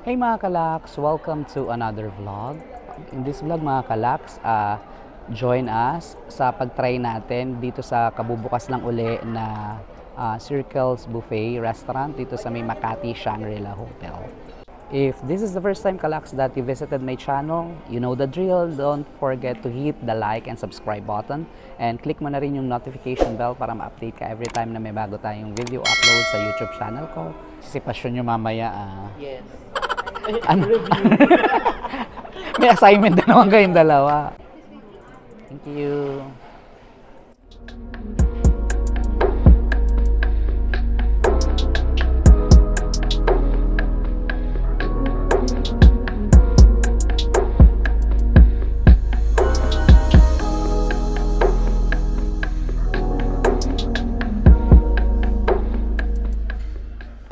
Hey mga kalaks! Welcome to another vlog. In this vlog mga kalaks, join us sa pag-try natin dito sa kabubukas lang uli na Circles Buffet Restaurant dito sa may Makati Shangri-La Hotel. If this is the first time kalaks that you visited my channel, you know the drill. Don't forget to hit the like and subscribe button and click mo na rin yung notification bell para ma-update ka every time na may bago tayong video upload sa YouTube channel ko. Sipasyon nyo mamaya Yes. ano? May assignment na naman kayong dalawa. Thank you.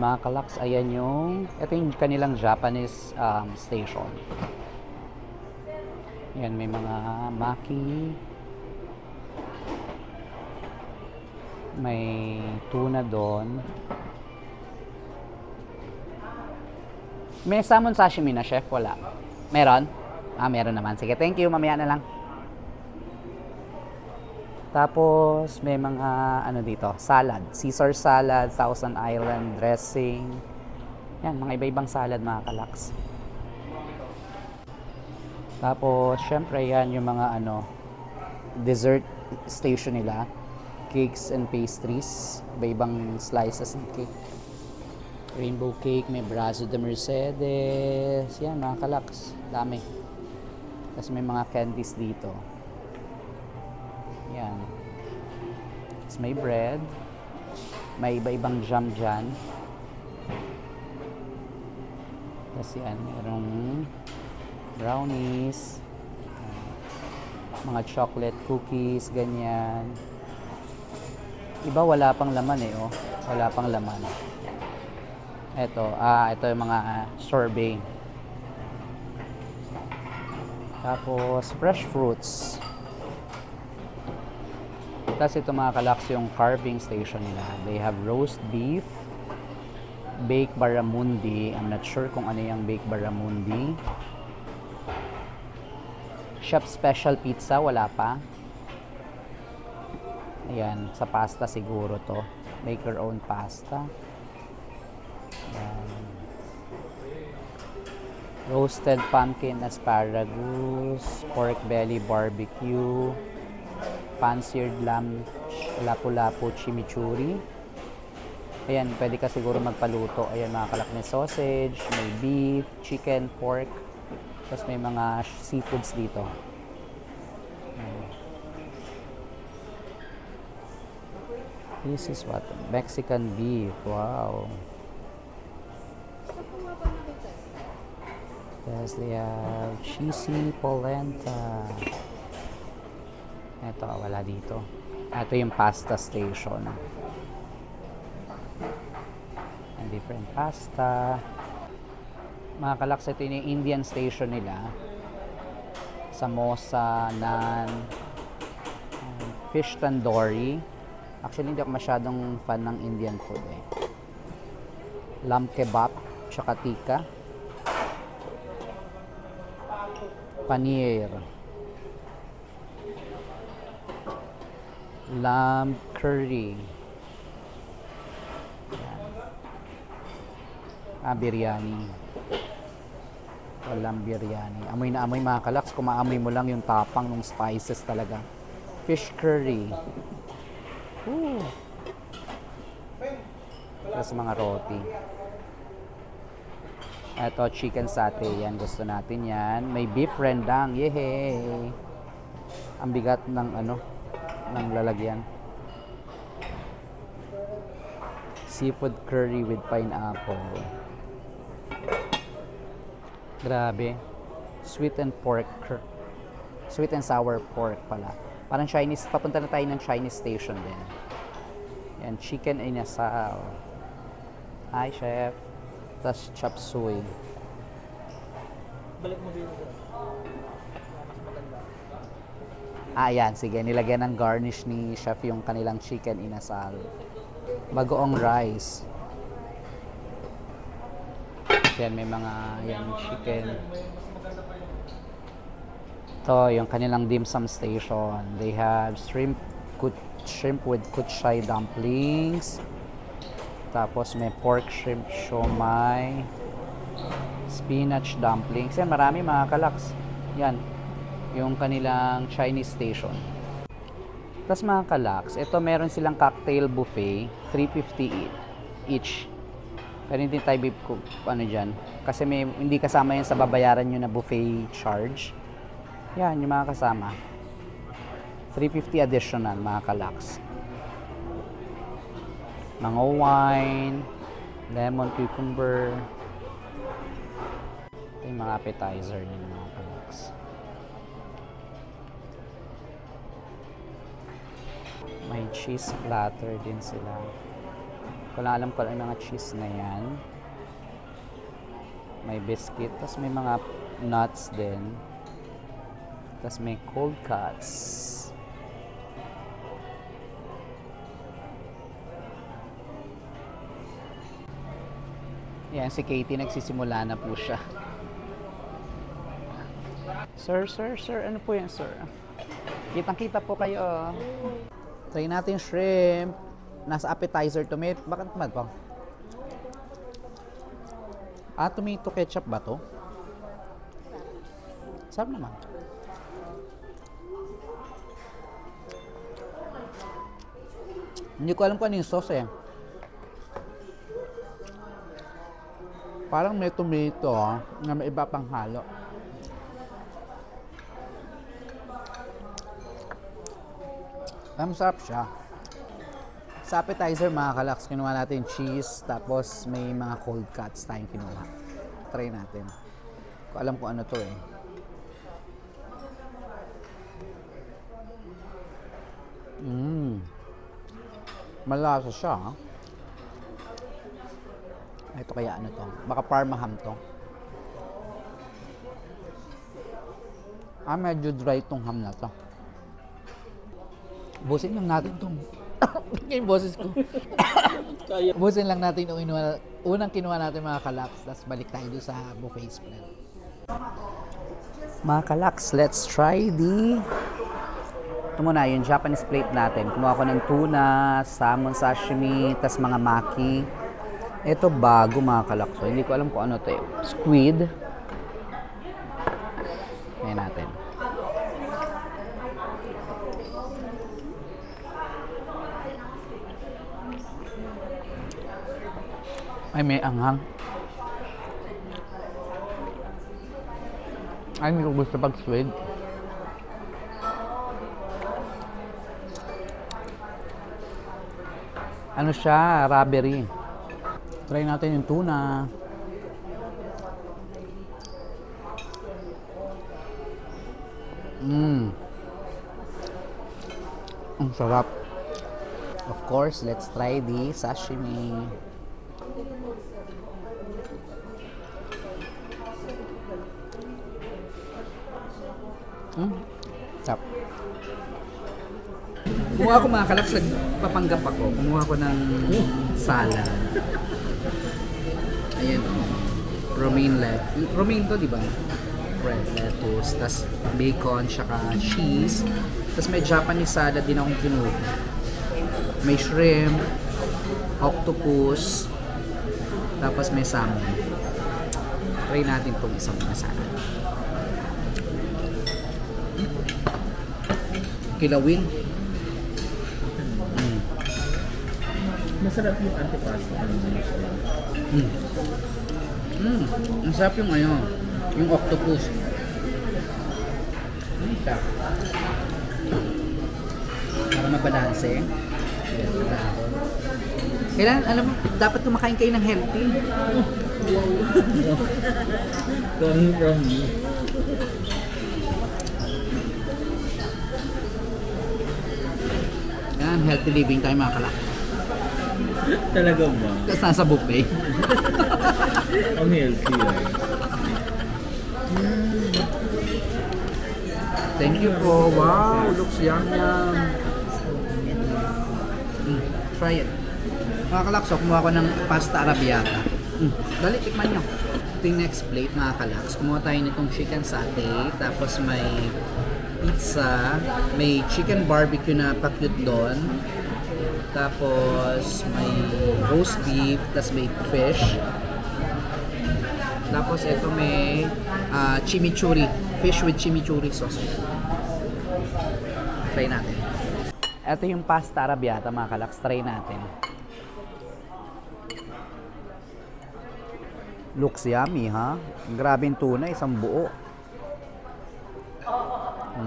Mga kalaks, ayan ito yung kanilang Japanese station. Ayan, may mga maki, may tuna doon. May salmon sashimi na, chef? Wala. Meron? Meron naman. Sige, thank you. Mamaya na lang. Tapos, may mga, dito, salad. Caesar salad, Thousand Island dressing. Yan, mga iba-ibang salad, mga kalaks. Tapos, syempre, yan yung mga, dessert station nila. Cakes and pastries. Iba-ibang slices ng cake. Rainbow cake, may Brazo de Mercedes. Yan, mga kalaks. Dami. Tapos, may mga candies dito. Yan. Tapos may bread. May iba-ibang jam dyan. Tapos yan, merong brownies. Mga chocolate cookies, ganyan. Iba wala pang laman oh. Wala pang laman. Ito yung mga sorbet. Tapos fresh fruits. Tapos ito mga kalaks yung carving station nila. They have roast beef, baked barramundi. I'm not sure kung ano yung baked barramundi. Chef special pizza, wala pa. Ayan, sa pasta siguro to. Make your own pasta. Ayan. Roasted pumpkin asparagus, pork belly barbecue, pan-seared lamb, lapu-lapu chimichurri. Ayan, pwede ka siguro magpaluto. Ayan, mga kalak, may sausage, may beef, chicken, pork. Tapos may mga seafoods dito. Ayan. This is what? Mexican beef. Wow. Tapos they have cheesy polenta. Ito, wala dito. Ito yung pasta station. And different pasta. Mga kalaks, ito yung Indian station nila. Samosa, naan, fish tandoori. Actually, hindi ako masyadong fan ng Indian food Lamb kebab, tsaka tikka. Paneer. Lamb curry. Biryani. Lamb biryani. Amoy na amoy mga kalaks. Kung maamoy mo lang yung tapang ng spices talaga. Fish curry. Ooh. Tapos mga roti. Ito, chicken satay. Yan, gusto natin yan. May beef rendang. Yehey! Ang bigat ng ng lalagyan. Seafood curry with pineapple. Grabe. Sweet and sour pork pala. Parang Chinese, papunta na tayo ng Chinese station din. Yan, chicken inasal. Hi, chef. Tapos chop suey. Balik mo dito. Ayan, sige. Nilagyan ng garnish ni chef yung kanilang chicken inasal. Bagoong rice. Yan, may mga yan, chicken. Ito, yung kanilang dim sum station. They have shrimp with kuchay dumplings. Tapos may pork shrimp siomai. Spinach dumplings. Yan, marami mga kalaks. Yan, yung kanilang Chinese station. Tapos mga kalaks, ito meron silang cocktail buffet, 350 each. Pero hindi tayo ano dyan. Kasi hindi kasama yan sa babayaran nyo na buffet charge. Yan, yung mga kasama. 350 additional, mga kalaks. Mga wine, lemon, cucumber. Ito yung mga appetizer nyo, mga kalaks. May cheese platter din sila. Kung alam ko lang yung mga cheese na yan. May biscuit. Tapos may mga nuts din. Tapos may cold cuts. Yan, si Katie nagsisimula na po siya. Sir, ano po yan, sir? Kitang-kita po kayo. Try natin shrimp. Nasa appetizer to. Bakit naman po? Tomato ketchup ba to? Sarap naman. Hindi ko alam kung ano yung sauce eh. Parang may tomato na may iba pang halo. Masarap siya. Sa appetizer mga kalaks, kinuha natin cheese, tapos may mga cold cuts tayong kinuha. Try natin. Ko alam kung ano to eh. Malasa siya. Ito kaya ano to? Baka Parma ham to. Medyo dry tong ham na to. Busin lang natin itong yung boses ko. Busin lang natin yung unang kinuha natin mga kalaks. Tapos balik tayo doon sa buffet spread. Mga kalaks, let's try ito muna, yung Japanese plate natin. Kumuha ko ng tuna, salmon sashimi, tapos mga maki. Ito bago mga kalaks. So, hindi ko alam kung ano ito eh. Squid. Ayan natin. Ay, may anghang. Ay, hindi ko gusto pag squid. Ano siya? Rubbery. Try natin yung tuna. Ang sarap. Of course, let's try the sashimi. Sarap. Kumuha ko mga kalaks, nagpapanggap ako. Kumuha ko ng salad. Ayan o. Romaine to, di ba? Red lettuce, tas bacon, saka cheese. Tas may Japanese salad din akong kinuha. May shrimp, octopus, tapos may salmon. Try natin itong isang mga salad. Kilawin. Masarap yung antipasta. Ang sarap yung yung octopus. Sarap. Para mabalanse. Kailangan, alam mo, dapat kumakain kayo ng healthy. Coming from me. Yan, healthy living tayo mga kalak. Talaga ba? Tapos nasa buffet. Ang healthy eh. Thank you po. Wow, looks yum. Try it. Mga kalakso, kumuha ko ng pasta arrabbiata. Dali, tikman nyo. Ito yung next plate mga kalaks. Kumuha tayo nitong chicken satay, tapos may pizza, may chicken barbecue na pa-cute doon, tapos may roast beef, tapos may fish, tapos ito may chimichurri, fish with chimichurri sauce. Try natin. Ito yung pasta arrabbiata mga kalaks, try natin. Looks yummy, ha? Grabing tuna, isang buo.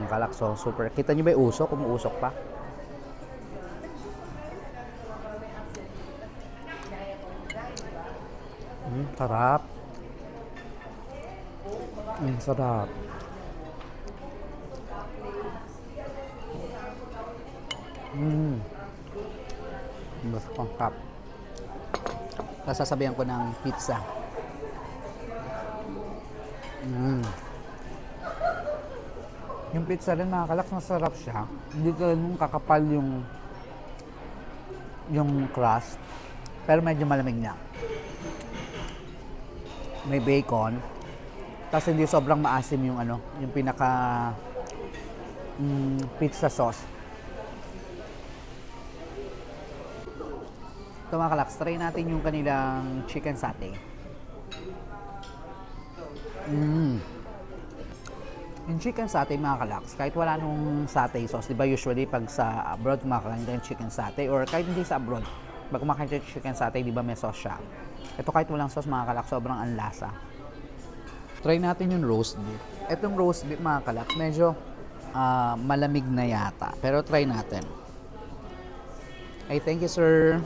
Kalakso, super. Kita nyo ba yung usok? Umuusok pa. Sarap. Sarap. Basta pang cup. Tapos sasabihan ko ng pizza. Yung pizza rin mga kalaks, masarap siya. Hindi ka nung kakapal yung crust, pero medyo malamig niya. May bacon, tapos hindi sobrang maasim yung yung pinaka pizza sauce. Ito mga kalaks, try natin yung kanilang chicken satay. Yung chicken satay mga kalaks, kahit wala nung satay sauce, di ba usually pag sa abroad kumakain tayo ng chicken satay, or kahit hindi sa abroad, pag kumakain tayo ng chicken satay, di ba may sauce siya? Ito kahit walang sauce mga kalaks, sobrang anlasa. Try natin yung roast beef. Itong roast beef mga kalaks, medyo malamig na yata, pero try natin. Ay, thank you sir.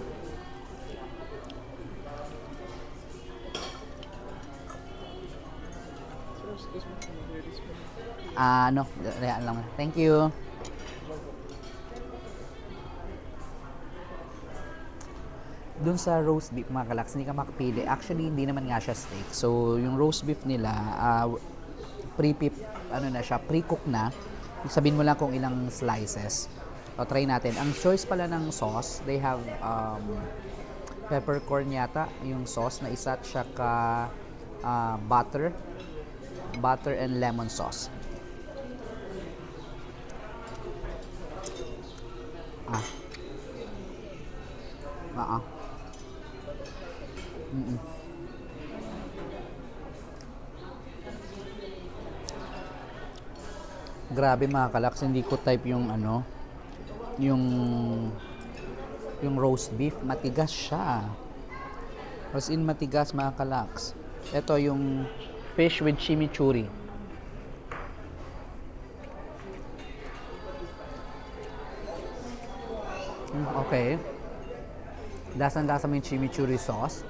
Rayaan lang. Thank you. Dun sa roast beef mga kalaks, hindi ka makapili. Actually, hindi naman nga siya steak. So, yung roast beef nila, pre-cook na. Sabihin mo lang kung ilang slices. O, try natin. Ang choice pala ng sauce, they have peppercorn yata, yung sauce na isa, tsaka butter and lemon sauce. Grabe mga kalaks, hindi ko type yung yung roast beef, matigas siya. As in matigas mga kalaks. Ito yung fish with chimichurri. Okay. Lasang-lasa mo yung chimichurri sauce.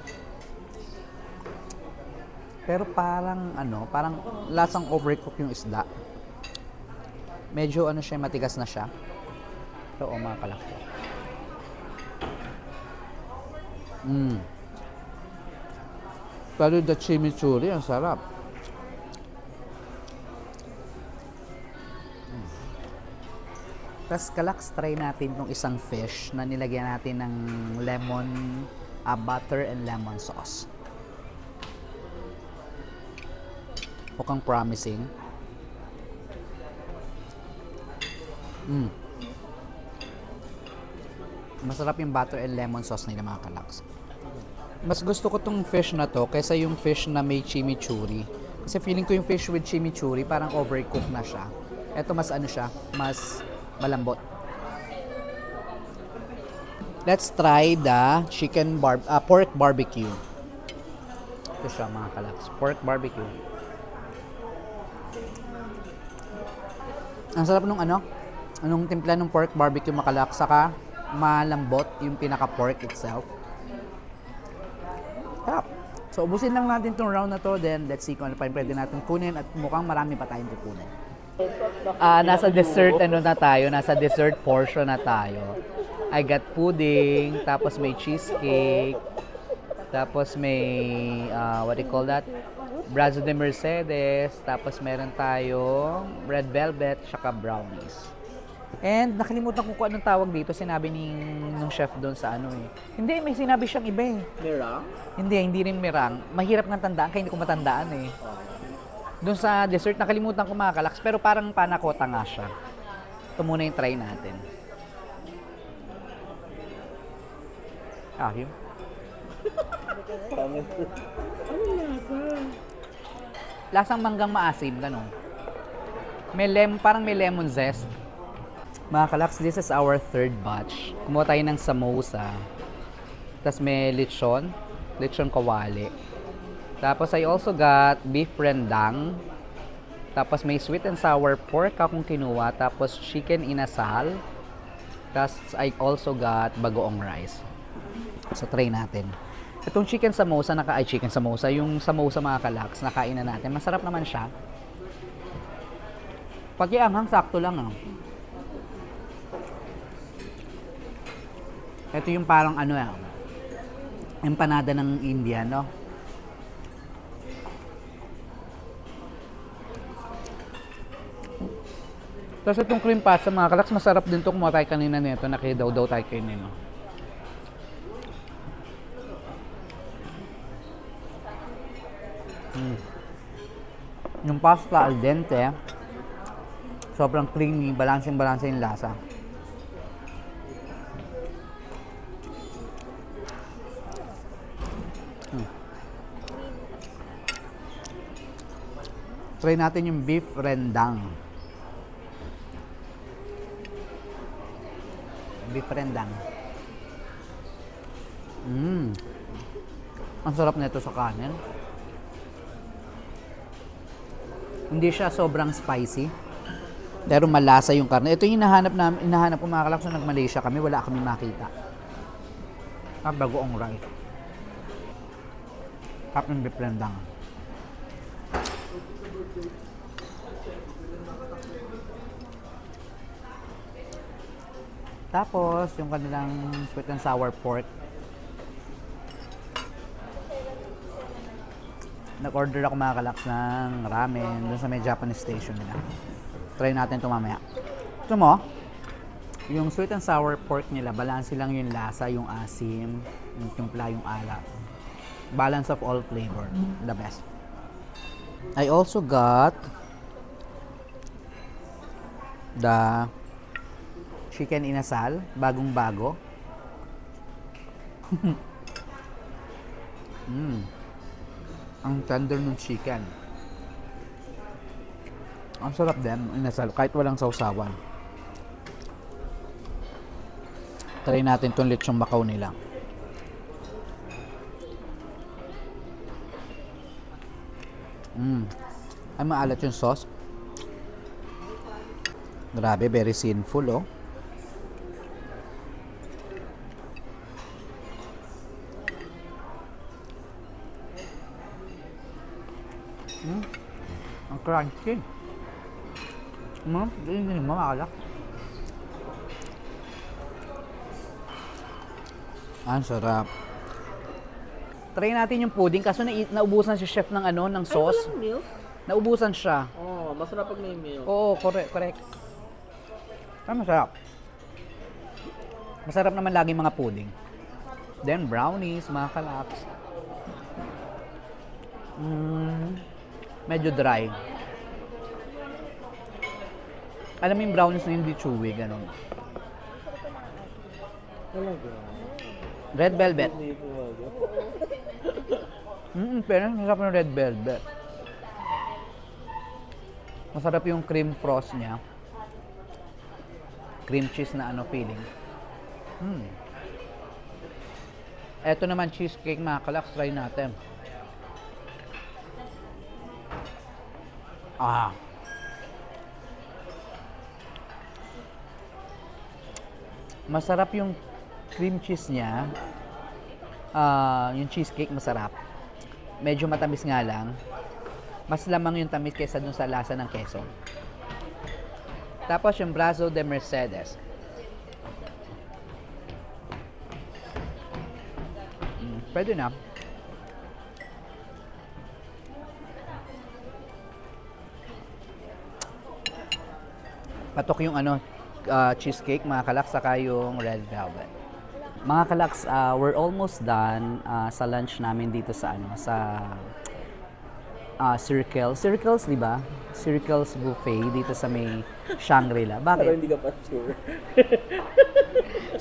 Pero parang parang lasang overcook yung isda. Medyo siya, matigas na siya. Pero mga kalaks. Pero the chimichurri, ang sarap. Tapos kalaks, try natin itong isang fish na nilagyan natin ng lemon, butter and lemon sauce. Mukhang promising. Masarap yung butter and lemon sauce nila mga kalaks. Mas gusto ko tong fish na to kaysa yung fish na may chimichurri. Kasi feeling ko yung fish with chimichurri parang overcook na siya. Ito mas siya, mas malambot. Let's try the pork barbecue. Ito siya mga kalaks, pork barbecue. Ang sarap nung anong timpla ng pork barbecue mga kalaks, saka malambot yung pinaka pork itself. Sarap. So ubusin lang natin tong round na to, then let's see kung ano pa yung pwede natin kunin, at mukhang marami pa tayong kukunin. Nasa dessert nasa dessert portion na tayo. I got pudding, tapos may cheesecake, tapos may what do you call that? Brazo de Mercedes, tapos meron tayo red velvet, saka brownies. And nakalimutan ko kung anong tawag dito. Sinabi nung chef doon sa ano eh. Hindi, may sinabi siyang iba eh. Merang? Hindi rin mirang. Mahirap nga tandaan kaya hindi ko matandaan eh. Doon sa dessert, nakalimutan ko mga kalaks. Pero parang panakota nga siya. Ito muna yung try natin. Yun. Pangit. Ano lasa? Lasang manggang maasim, ganun. Parang may lemon zest. Mga kalaks, this is our third batch. Kumuha tayo ng samosa. Tapos may lechon kawali. Tapos I also got beef rendang. Tapos may sweet and sour pork akong kinuha. Tapos chicken inasal. Tapos I also got bagoong rice. So try natin. Itong chicken samosa, yung samosa mga kalaks, nakain na natin. Masarap naman siya. Pati anghang, sakto lang. Ito yung parang empanada ng India, no? Tapos itong cream pasta mga kalaks, masarap din ito. Kumuha tayo kanina nito, nakidaw tayo kainin, no? Yung pasta al dente, sobrang creamy, balancing yung lasa. Try natin yung beef rendang. Beef rendang. Ang sarap nito sa kanin. Hindi siya sobrang spicy. Pero malasa yung karne. Ito yung hinahanap ko mga kalaks nung nag-Malaysia kami. Wala kami makita. Bagoong rice. Tap ng beef rendang. Tapos, yung kanilang sweet and sour pork. Nag-order ako mga kalaks ng ramen doon sa may Japanese station nila. Try natin ito mamaya. Ito mo, yung sweet and sour pork nila, balance lang yung lasa, yung asim, yung timpla, yung alak. Balance of all flavor. The best. I also got the chicken inasal, bagong-bago. Ang tender ng chicken. Ang sarap din, inasal, kahit walang sausawan. Try natin itong lechong Macau nila. Ay, maalat yung sauce. Grabe, very sinful, oh. Ang crunchy. Hindi mo maalat. Ang sarap. Try natin yung pudding kaso naubusan si chef ng ng sauce. Ay, milk? Naubusan siya. Masarap pag may milk. Oo, correct. Masarap. Masarap naman lagi mga pudding. Then brownies, mga kalaks. Medyo dry. Alam mo yung brownies na hindi chewy, ganun. Talaga? Red velvet. Hindi talaga. Pero masarap yung red velvet. Masarap yung cream frost niya. Cream cheese na feeling. Eto naman cheesecake mga kalaks, try natin. Masarap yung cream cheese niya. Yung cheesecake masarap. Medyo matamis nga lang. Mas lamang yung tamis kaysa dun sa lasa ng queso. Tapos yung Brazo de Mercedes. Pwede na. Patok yung cheesecake, mga kalaks, saka yung red velvet. Mga kalaks, we're almost done sa lunch namin dito sa Circles, di ba? Circles Buffet dito sa may Shangri-La. Pero Bakit? hindi ka pa sure.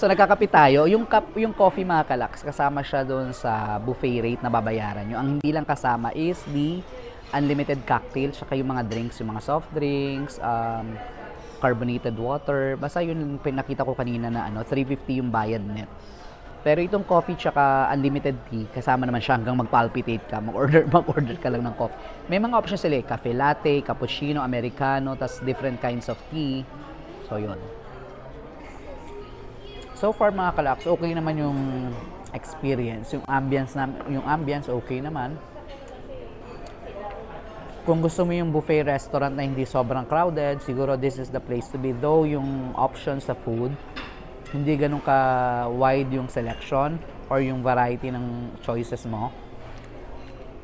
So nagkakape tayo. Yung coffee, mga kalaks, kasama siya doon sa buffet rate na babayaran nyo. Ang hindi lang kasama is the unlimited cocktail, saka yung mga drinks, yung mga soft drinks, carbonated water. Basta yun yung pinakita ko kanina na $350 yung bayad net. Pero itong coffee tsaka unlimited tea, kasama naman siya hanggang mag-palpitate ka, mag-order ka lang ng coffee. May mga options sila eh, cafe latte, cappuccino, americano, tas different kinds of tea. So yun. So far mga kalaks, okay naman yung experience. Yung ambience okay naman. Kung gusto mo yung buffet restaurant na hindi sobrang crowded, siguro this is the place to be. Though yung options sa food, hindi ganun ka-wide yung selection or yung variety ng choices mo.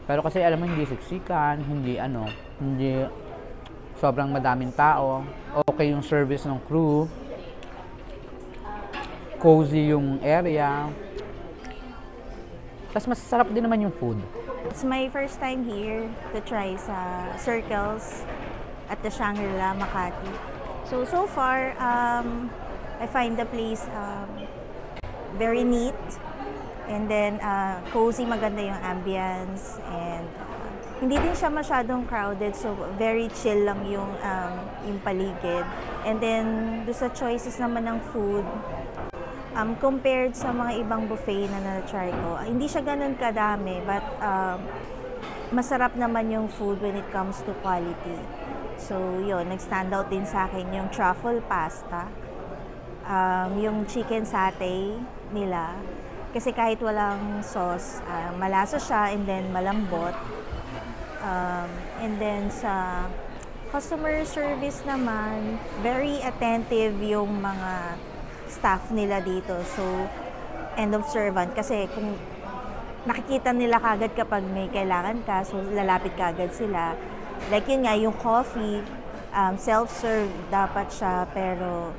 Pero kasi alam mo, hindi siksikan, hindi sobrang madaming tao. Okay yung service ng crew. Cozy yung area. Tapos masarap din naman yung food. It's my first time here to try sa Circles at the Shangri-La, Makati. So far, I find the place very neat, and then cozy, maganda yung ambience, and hindi din siya masyadong crowded, so very chill lang yung paligid. And then do sa choices naman ng food, compared sa mga ibang buffet na na-try ko, hindi siya ganun kadami, but masarap naman yung food when it comes to quality. So yun, nag-stand out din sa akin yung truffle pasta. Yung chicken satay nila, kasi kahit walang sauce, malasa siya and then malambot. And then sa customer service naman, very attentive yung mga staff nila dito. So, and observant, kasi kung nakikita nila kagad kapag may kailangan ka, so lalapit kagad sila. Like yun nga, yung coffee, self-serve dapat siya, pero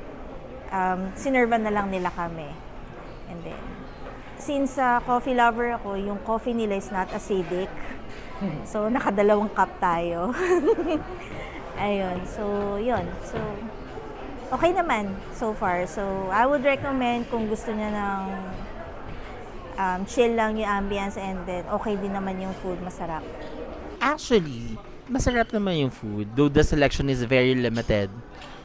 sinervan na lang nila kami. And then, since coffee lover ako, yung coffee nila is not acidic. So, nakadalawang cup tayo. Ayun. So, yun. So, okay naman so far. So, I would recommend kung gusto niya ng chill lang yung ambience, and then okay din naman yung food, masarap. Actually, masarap naman yung food, though the selection is very limited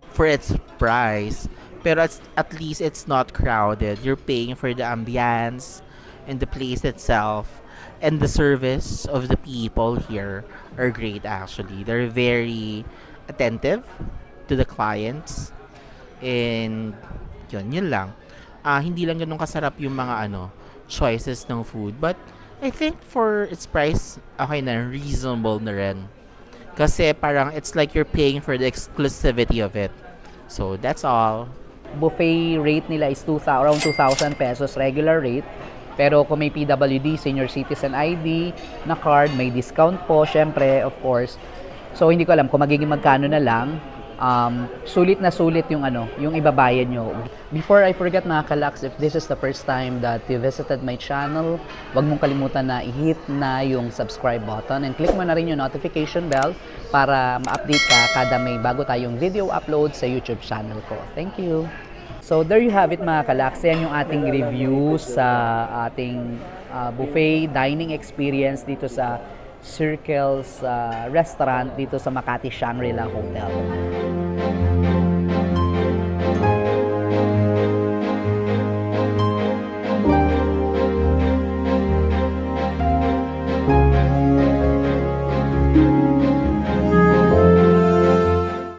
for its price. Pero at least it's not crowded. You're paying for the ambience and the place itself, and the service of the people here are great actually. They're very attentive to the clients, and yun lang. Hindi lang ganun kasarap yung mga choices ng food, but I think for its price, okay na, reasonable na rin. Kasi parang it's like you're paying for the exclusivity of it. So that's all. Buffet rate nila is around 2,000 pesos regular rate. Pero kung may PWD, senior citizen ID na card, may discount po, syempre, of course. So hindi ko alam kung magiging magkano na lang. Sulit na sulit yung yung ibabayad nyo. Before I forget, mga kalaks, if this is the first time that you visited my channel, wag mong kalimutan na i-hit na yung subscribe button and click mo na rin yung notification bell para ma-update ka kada may bago tayong video upload sa YouTube channel ko. Thank you! So there you have it, mga kalaks. Yan yung ating review sa ating buffet dining experience dito sa Circles restaurant dito sa Makati Shangri-La Hotel.